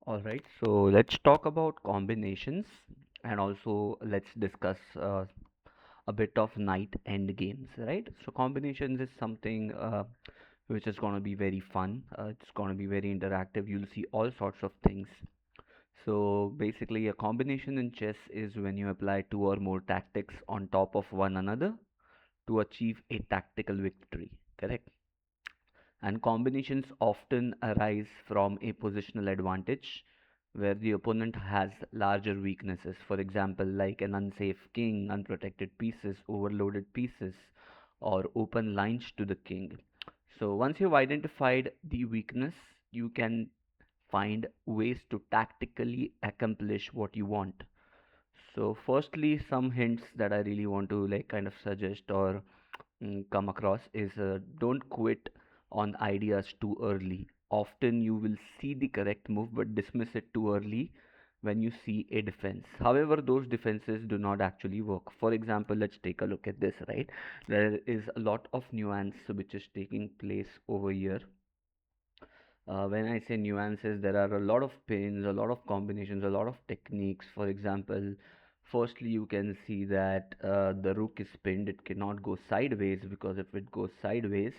All right, so let's talk about combinations and also let's discuss a bit of night end games, right? So combinations is something which is going to be very fun. It's going to be very interactive. You'll see all sorts of things. So basically, a combination in chess is when you apply two or more tactics on top of one another to achieve a tactical victory, correct? And combinations often arise from a positional advantage where the opponent has larger weaknesses, for example, like an unsafe king, unprotected pieces, overloaded pieces, or open lines to the king. So once you've identified the weakness, you can find ways to tactically accomplish what you want. So firstly, some hints that I really want to like kind of suggest or come across is don't quit on ideas too early. Often you will see the correct move but dismiss it too early when you see a defense. However, those defenses do not actually work. For example, let's take a look at this, right? There is a lot of nuance which is taking place over here. When I say nuances, there are a lot of pins, a lot of combinations, a lot of techniques. For example, firstly, you can see that the rook is pinned. It cannot go sideways because if it goes sideways,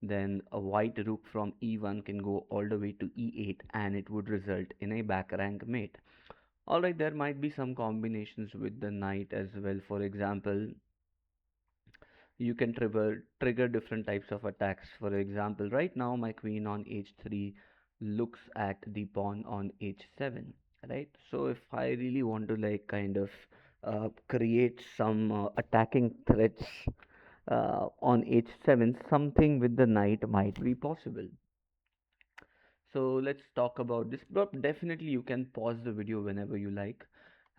then a white rook from e1 can go all the way to e8 and it would result in a back rank mate. Alright, there might be some combinations with the knight as well. For example, you can trigger different types of attacks. For example, right now my queen on h3 looks at the pawn on h7, right? So if I really want to like kind of create some attacking threats on h7, something with the knight might be possible. So let's talk about this, but definitely you can pause the video whenever you like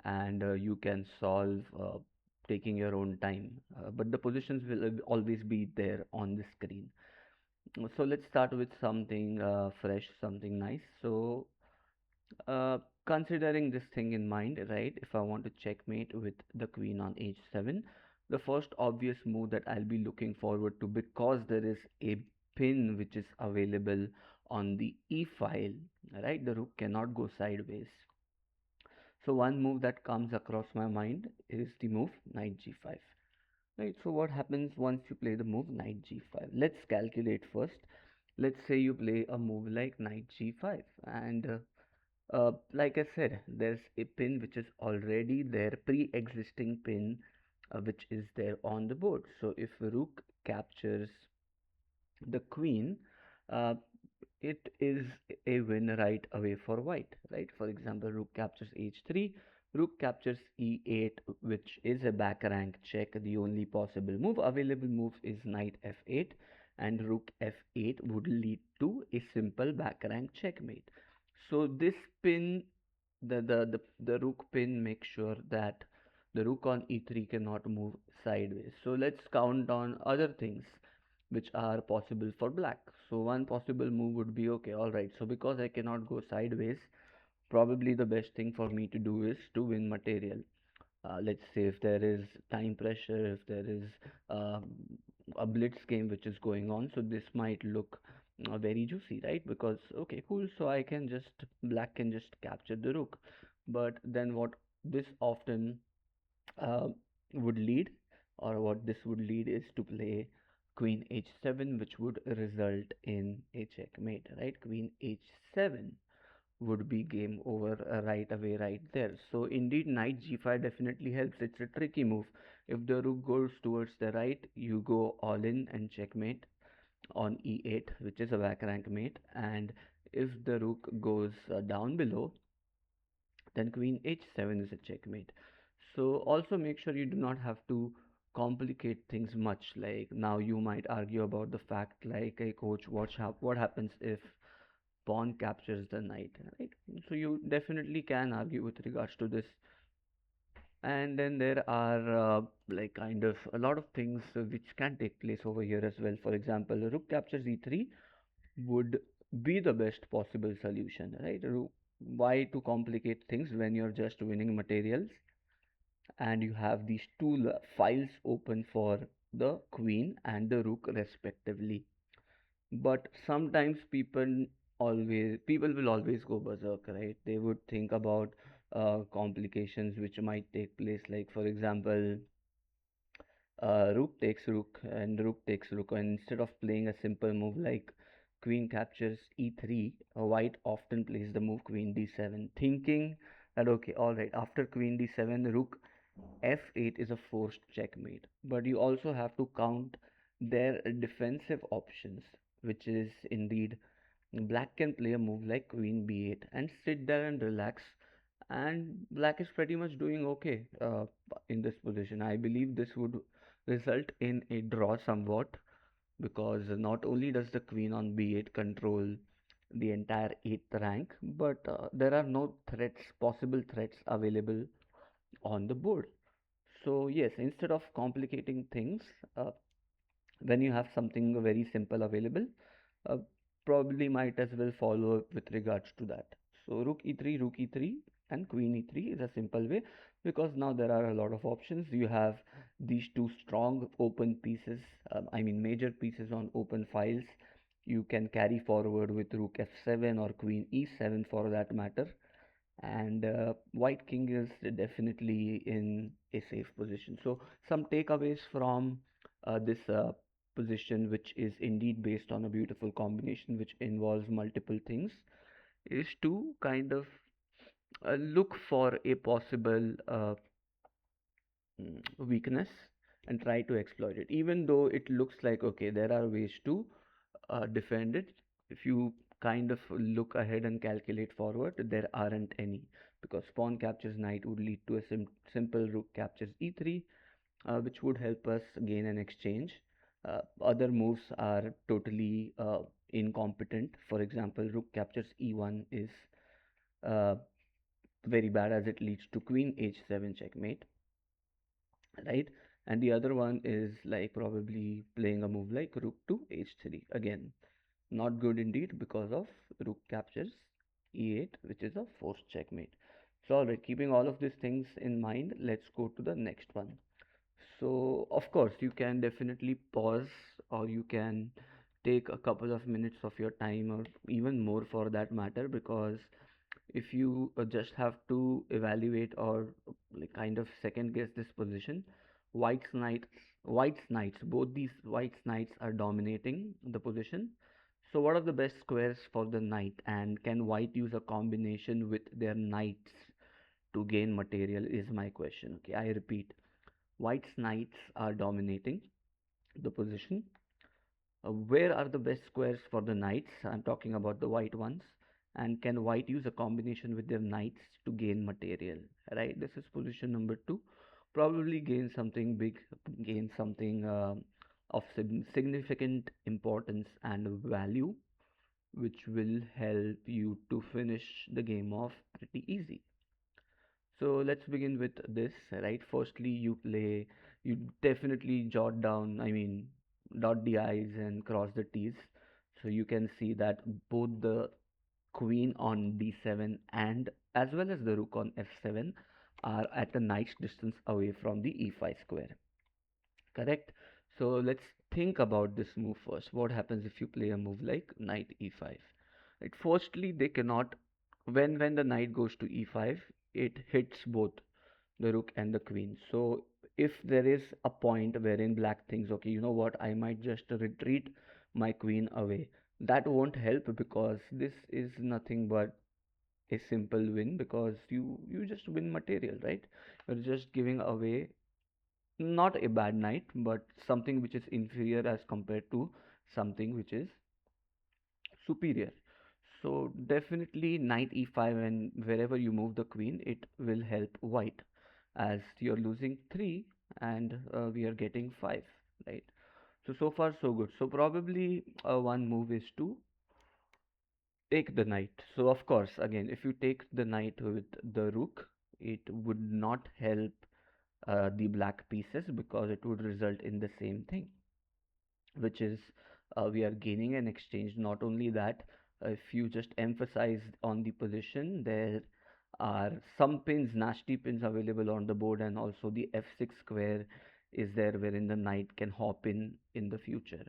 and you can solve taking your own time, but the positions will always be there on the screen. So let's start with something fresh, something nice. So uh, considering this thing in mind, right, if I want to checkmate with the queen on h7, the first obvious move that I'll be looking forward to, because there is a pin which is available on the e file, right, the rook cannot go sideways. So one move that comes across my mind is the move knight g5. Right, so what happens once you play the move knight g5? Let's calculate first. Let's say you play a move like knight g5 and like I said, there's a pin which is already there, pre-existing pin which is there on the board. So if rook captures the queen, uh, it is a win right away for white, right? For example, rook captures h3, rook captures e8, which is a back rank check. The only possible move, available move, is knight f8, and rook f8 would lead to a simple back rank checkmate. So this pin, the rook pin makes sure that the rook on e3 cannot move sideways. So let's count on other things which are possible for black. So one possible move would be, okay, all right, so because I cannot go sideways, probably the best thing for me to do is to win material. Let's say if there is time pressure, if there is uh, a blitz game which is going on, so this might look very juicy, right? Because okay, cool, so I can just, black can just capture the rook. But then what this often uh, would lead, or what this would lead, is to play queen h7, which would result in a checkmate, right? Queen h7 would be game over right away, right there. So indeed, knight g5 definitely helps. It's a tricky move. If the rook goes towards the right, you go all in and checkmate on e8, which is a back rank mate. And if the rook goes down below, then queen h7 is a checkmate. So also make sure you do not have to complicate things much. Like now you might argue about the fact, like, hey coach, what happens if pawn captures the knight, right? So you definitely can argue with regards to this. And then there are like kind of a lot of things which can take place over here as well. For example, rook captures e3 would be the best possible solution, right? Why to complicate things when you're just winning materials and you have these two files open for the queen and the rook respectively? But sometimes people always people will always go berserk, right? They would think about complications which might take place, like for example, rook takes rook and rook takes rook, and instead of playing a simple move like queen captures e3, white often plays the move queen d7, thinking that okay, all right, after queen d7, rook f8 is a forced checkmate. But you also have to count their defensive options, which is indeed black can play a move like queen b8 and sit there and relax, and black is pretty much doing okay in this position. I believe this would result in a draw somewhat, because not only does the queen on b8 control the entire 8th rank, but there are no possible threats available on the board. So yes, instead of complicating things, uh, when you have something very simple available, uh, probably might as well follow up with regards to that. So rook e3, and queen e3 is a simple way, because now there are a lot of options. You have these two strong open pieces, I mean major pieces on open files. You can carry forward with rook f7 or queen e7 for that matter, and white king is definitely in a safe position. So some takeaways from this position, which is indeed based on a beautiful combination which involves multiple things, is to kind of look for a possible weakness and try to exploit it, even though it looks like okay, there are ways to defend it. If you kind of look ahead and calculate forward, there aren't any, because pawn captures knight would lead to a simple rook captures e3, which would help us gain an exchange. Other moves are totally incompetent. For example, rook captures e1 is uh, very bad, as it leads to queen h7 checkmate, right? And the other one is like probably playing a move like rook to h3, again not good indeed, because of rook captures e8, which is a forced checkmate. So alright, keeping all of these things in mind, let's go to the next one. So of course you can definitely pause, or you can take a couple of minutes of your time, or even more for that matter, because if you just have to evaluate or like kind of second guess this position, white's knights white's knights both these white's knights are dominating the position. So what are the best squares for the knight, and can white use a combination with their knights to gain material, is my question. Okay, I repeat, white's knights are dominating the position. Where are the best squares for the knights? I'm talking about the white ones. And can white use a combination with their knights to gain material? Right? This is position number two. Probably gain something big, gain something of significant importance and value, which will help you to finish the game off pretty easy. So let's begin with this, right? Firstly, you definitely jot down, I mean, dot the I's and cross the T's. So you can see that both the queen on d7 and as well as the rook on f7 are at a nice distance away from the e5 square. Correct? So let's think about this move first. What happens if you play a move like knight e5? Right? Firstly, they cannot, when the knight goes to e5, it hits both the rook and the queen. So if there is a point wherein black thinks, okay, you know what, I might just retreat my queen away, that won't help, because this is nothing but a simple win, because you just win material, right? You're just giving away not a bad knight, but something which is inferior as compared to something which is superior. So definitely knight e5, and wherever you move the queen, it will help white, as you're losing 3 and we are getting 5, right? So far so good. So probably one move is to take the knight. So of course, again, if you take the knight with the rook, it would not help the black pieces, because it would result in the same thing, which is we are gaining an exchange. Not only that, if you just emphasize on the position, there are some pins, nasty pins available on the board, and also the f6 square is there wherein the knight can hop in the future.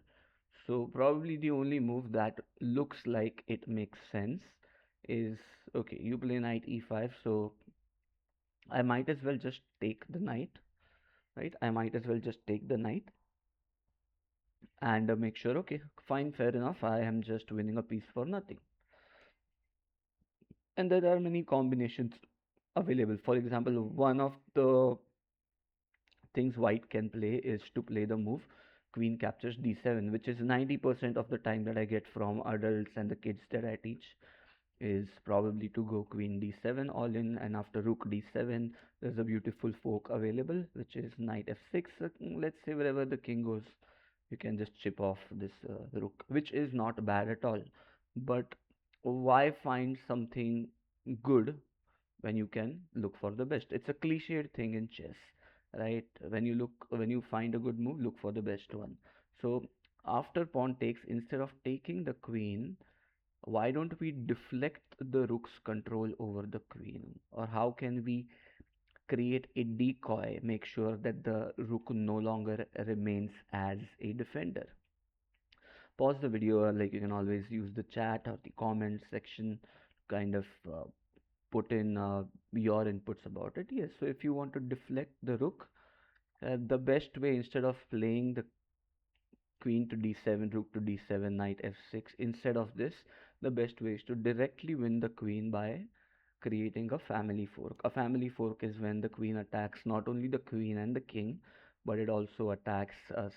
So probably the only move that looks like it makes sense is, okay, you play knight e5, so I might as well just take the knight, right? I might as well just take the knight and make sure, okay, fine, fair enough, I am just winning a piece for nothing. And there are many combinations available. For example, one of the things white can play is to play the move queen captures d7, which is 90% of the time that I get from adults and the kids that I teach, is probably to go queen d7 all in, and after rook d7 there's a beautiful fork available which is knight f6. Let's say wherever the king goes, you can just chip off this rook, which is not bad at all. But why find something good when you can look for the best? It's a cliched thing in chess, right? When you find a good move, look for the best one. So after pawn takes, instead of taking the queen, why don't we deflect the rook's control over the queen? Or how can we create a decoy, make sure that the rook no longer remains as a defender? Pause the video, or like you can always use the chat or the comment section, kind of put in your inputs about it. Yes, so if you want to deflect the rook, the best way, instead of playing the queen to d7, rook to d7, knight f6, instead of this, the best way is to directly win the queen by creating a family fork. A family fork is when the queen attacks not only the queen and the king, but it also attacks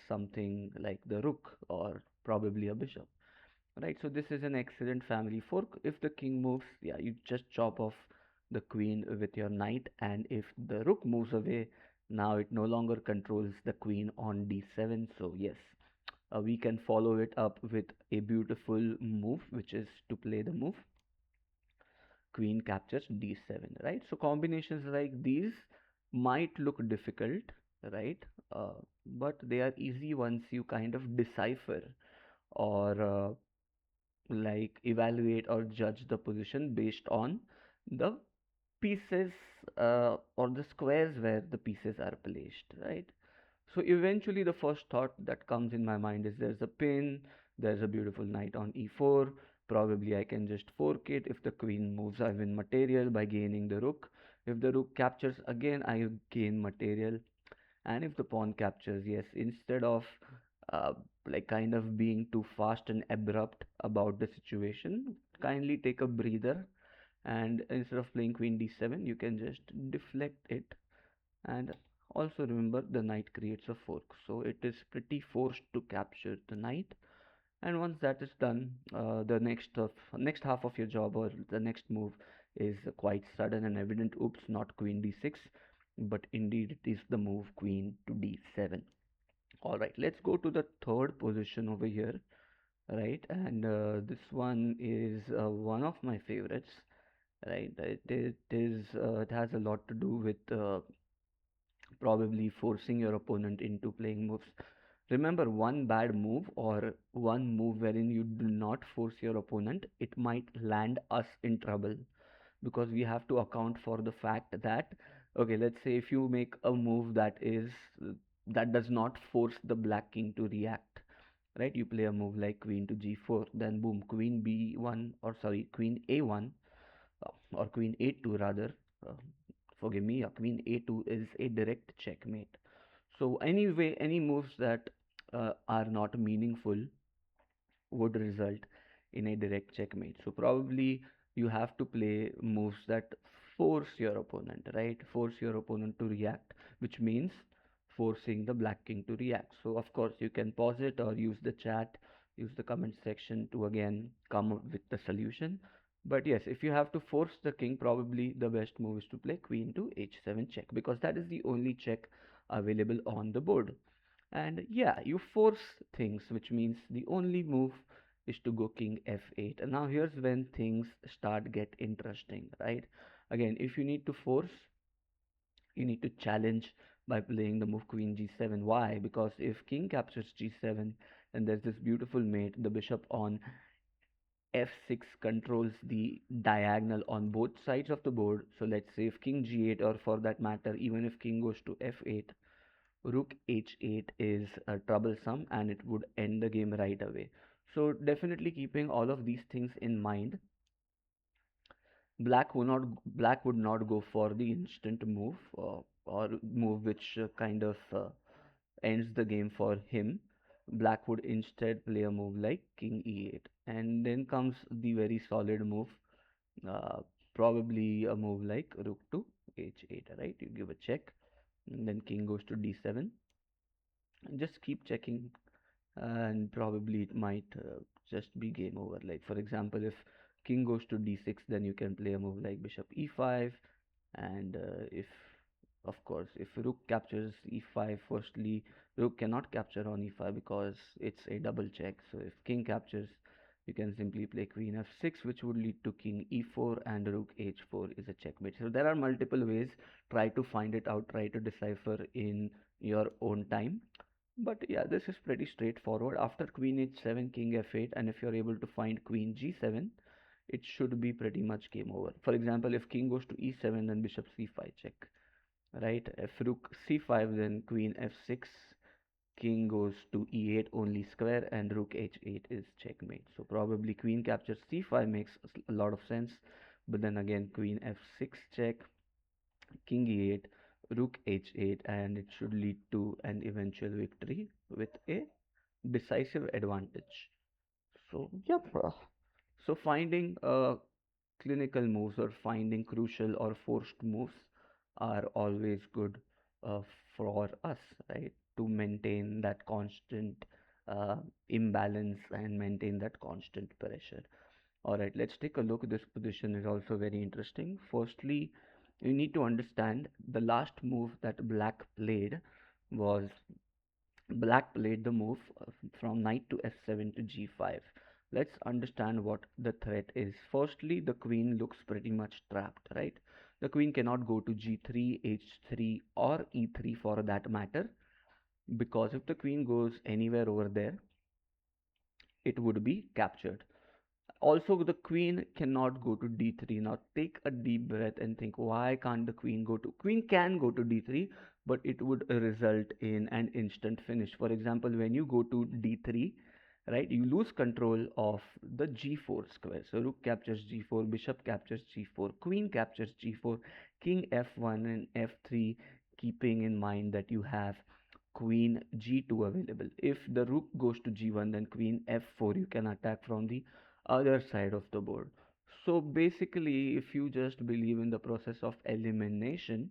something like the rook or probably a bishop. Right, so this is an excellent family fork. If the king moves, yeah, you just chop off the queen with your knight, and if the rook moves away, now it no longer controls the queen on d7. So yes, we can follow it up with a beautiful move, which is to play the move queen captures d7, right? So combinations like these might look difficult, right? Uh, but they are easy once you kind of decipher or like evaluate or judge the position based on the pieces or the squares where the pieces are placed, right? So eventually the first thought that comes in my mind is there's a pin, there's a beautiful knight on e4, probably I can just fork it. If the queen moves, I win material by gaining the rook. If the rook captures, again I gain material. And if the pawn captures, yes, instead of uh, like kind of being too fast and abrupt about the situation, kindly take a breather, and instead of playing queen d7, you can just deflect it. And also remember, the knight creates a fork, so it is pretty forced to capture the knight. And once that is done, the next half of your job, or the next move, is quite sudden and evident. Oops, not queen d6, but indeed it is the move queen to d7. All right, let's go to the third position over here, right? And this one is one of my favorites, right? It has a lot to do with probably forcing your opponent into playing moves. Remember, one bad move or one move wherein you do not force your opponent, it might land us in trouble, because we have to account for the fact that, okay, let's say if you make a move that does not force the black king to react, right? You play a move like queen to g4, then boom, queen b1, or sorry, queen a1, or queen a2 rather. Uh, Forgive me, queen a2 is a direct checkmate. So anyway, any moves that are not meaningful would result in a direct checkmate. So probably you have to play moves that force your opponent, right? Force your opponent to react, which means forcing the black king to react. So of course you can pause it or use the chat, use the comment section to again come up with the solution. But yes, if you have to force the king, probably the best move is to play queen to h7 check, because that is the only check available on the board. And yeah, you force things, which means the only move is to go king f8. And now here's when things start get interesting, right? Again, if you need to force, you need to challenge by playing the move queen g7. Why? Because if king captures g7, then there's this beautiful mate, the bishop on f6 controls the diagonal on both sides of the board. So let's say if king g8, or for that matter, even if king goes to f8, rook h8 is troublesome and it would end the game right away. So definitely keeping all of these things in mind, black would not go for the instant move, or move which kind of ends the game for him. Black would instead play a move like king e8, and then comes the very solid move, uh, probably a move like rook to h8, right? You give a check, and then king goes to d7, and just keep checking, and probably it might just be game over. Like for example, if king goes to d6, then you can play a move like bishop e5, and if of course if rook captures e5, firstly rook cannot capture on e5 because it's a double check. So if king captures, you can simply play queen f6, which would lead to king e4, and rook h4 is a checkmate. So there are multiple ways. Try to find it out, try to decipher in your own time. But yeah, this is pretty straightforward. After queen h7, king f8, and if you're able to find queen g7, it should be pretty much game over. For example, if king goes to e7, then bishop c5 check, right? If rook c5, then queen f6, king goes to e8 only square, and rook h8 is checkmate. So probably queen captures c5 makes a lot of sense, but then again queen f6 check, king e8, rook h8, and it should lead to an eventual victory with a decisive advantage. So, yep. So finding clinical moves or finding crucial or forced moves are always good uh, for us, right? To maintain that constant uh, imbalance and maintain that constant pressure. All right, let's take a look. This position is also very interesting. Firstly, you need to understand the last move that was black played the move from knight to f7 to g5. Let's understand what the threat is. Firstly, the queen looks pretty much trapped, right? The queen cannot go to g3, h3, or e3 for that matter, because if the queen goes anywhere over there, it would be captured. Also, the queen cannot go to d3. Now take a deep breath and think, why can't the queen can go to d3, but it would result in an instant finish. For example, when you go to d3, right, you lose control of the g4 square. So rook captures g4, bishop captures g4, queen captures g4, king f1 and f3, keeping in mind that you have queen g2 available. If the rook goes to g1, then queen f4, you can attack from the other side of the board. So basically, if you just believe in the process of elimination,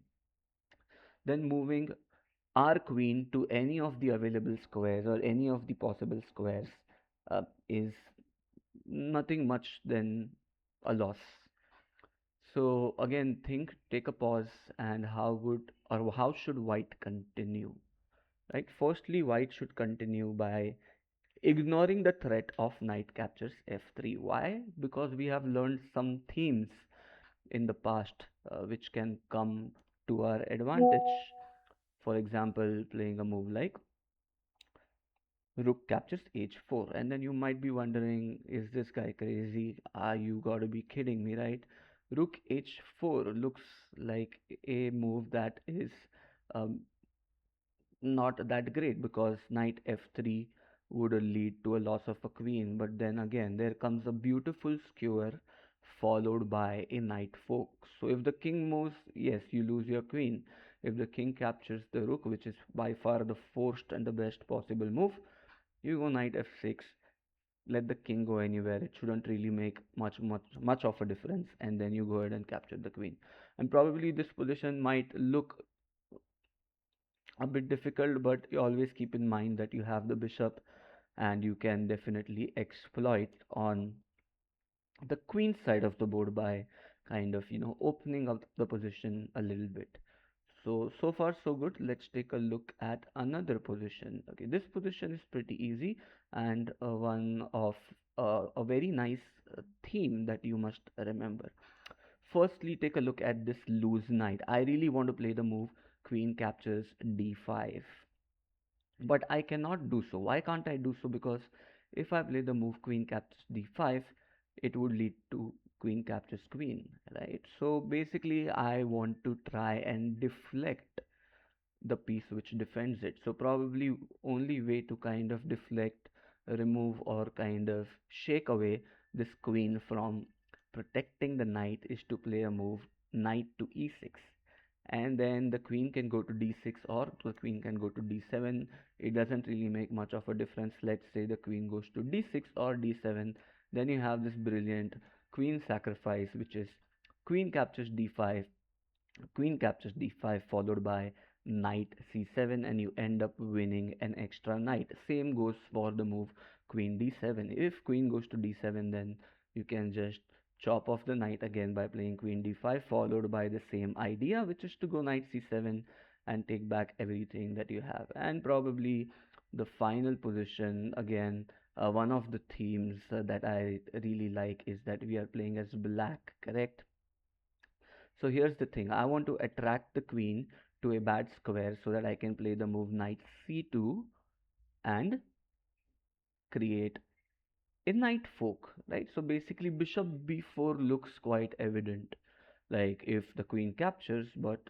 then moving our queen to any of the available squares or any of the possible squares is nothing much than a loss. So again, think, take a pause, and how would or how should white continue? Right? Firstly, white should continue by ignoring the threat of knight captures f3. Why? Because we have learned some themes in the past which can come to our advantage. For example, playing a move like rook captures h4, and then you might be wondering, is this guy crazy? You gotta be kidding me, right? Rook h4 looks like a move that is um, not that great, because knight f3 would lead to a loss of a queen. But then again, there comes a beautiful skewer followed by a knight fork. So if the king moves, yes, you lose your queen. If the king captures the rook, which is by far the forced and the best possible move, you go knight f6, let the king go anywhere. It shouldn't really make much of a difference, and then you go ahead and capture the queen. And probably this position might look a bit difficult, but you always keep in mind that you have the bishop, and you can definitely exploit on the queen side of the board by kind of opening up the position a little bit. So far so good. Let's take a look at another position. Okay, this position is pretty easy, and one of a very nice theme that you must remember. Firstly, take a look at this loose knight. I really want to play the move queen captures d5, but I cannot do so. Why can't I do so? Because if I play the move queen captures d5, it would lead to queen captures queen, right? So basically, I want to try and deflect the piece which defends it. So probably only way to kind of deflect, remove, or kind of shake away this queen from protecting the knight is to play a move knight to e6, and then the queen can go to d6 or the queen can go to d7. It doesn't really make much of a difference. Let's say the queen goes to d6 or d7, then you have this brilliant queen sacrifice, which is queen captures d5, queen captures d5 followed by knight c7, and you end up winning an extra knight. Same goes for the move queen d7. If queen goes to d7, then you can just chop off the knight again by playing queen d5 followed by the same idea, which is to go knight c7 and take back everything that you have. And probably the final position again, one of the themes that I really like is that we are playing as black, correct? So here's the thing. I want to attract the queen to a bad square so that I can play the move knight c2 and create a knight fork, right? So basically bishop b4 looks quite evident. Like if the queen captures, but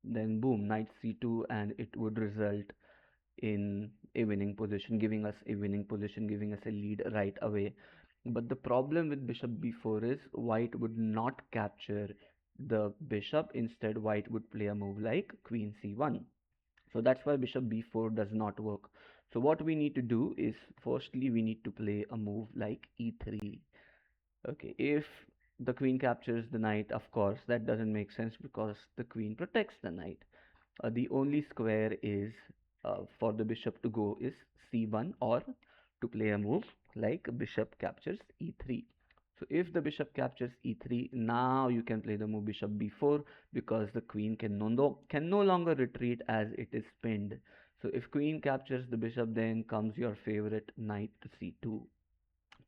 then boom, knight c2, and it would result in a winning position, giving us a winning position, giving us a lead right away. But the problem with bishop b4 is white would not capture the bishop. Instead, white would play a move like queen c1. So that's why bishop b4 does not work. So what we need to do is, firstly, we need to play a move like e3. Okay, if the queen captures the knight, of course, that doesn't make sense because the queen protects the knight. The only square is for the bishop to go is c1, or to play a move like bishop captures e3. So if the bishop captures e3, now you can play the move bishop b4 because the queen can no longer retreat as it is pinned. So if queen captures the bishop, then comes your favorite knight to c2.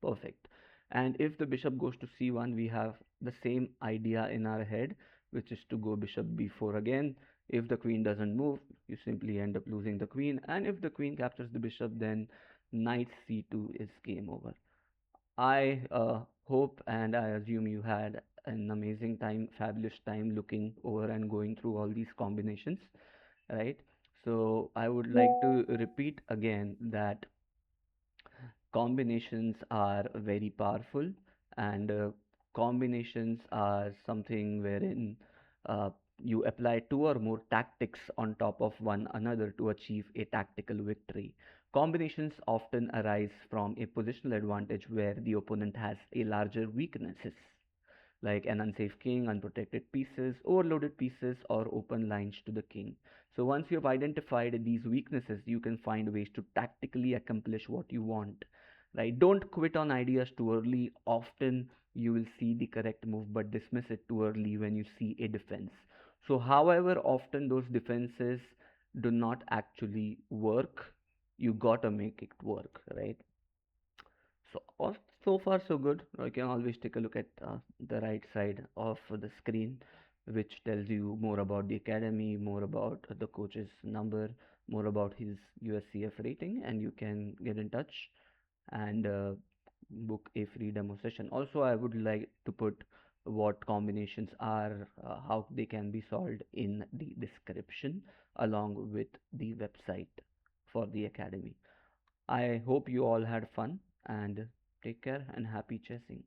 Perfect. And if the bishop goes to c1, we have the same idea in our head, which is to go bishop b4 again. If the queen doesn't move, you simply end up losing the queen. And if the queen captures the bishop, then knight c2 is game over. I hope and I assume you had an amazing time, fabulous time looking over and going through all these combinations, right? So I would like to repeat again that combinations are very powerful, and combinations are something wherein uh, you apply two or more tactics on top of one another to achieve a tactical victory. Combinations often arise from a positional advantage where the opponent has a larger weaknesses, like an unsafe king, unprotected pieces, overloaded pieces, or open lines to the king. So once you have identified these weaknesses, you can find ways to tactically accomplish what you want. Right? Don't quit on ideas too early. Often you will see the correct move but dismiss it too early when you see a defense. So however often those defenses do not actually work, you gotta make it work, right? So far so good. You can always take a look at the right side of the screen, which tells you more about the academy, more about the coach's number, more about his USCF rating, and you can get in touch and book a free demo session. Also, I would like to put what combinations are, how they can be solved in the description along with the website for the academy. I hope you all had fun, and take care and happy chessing.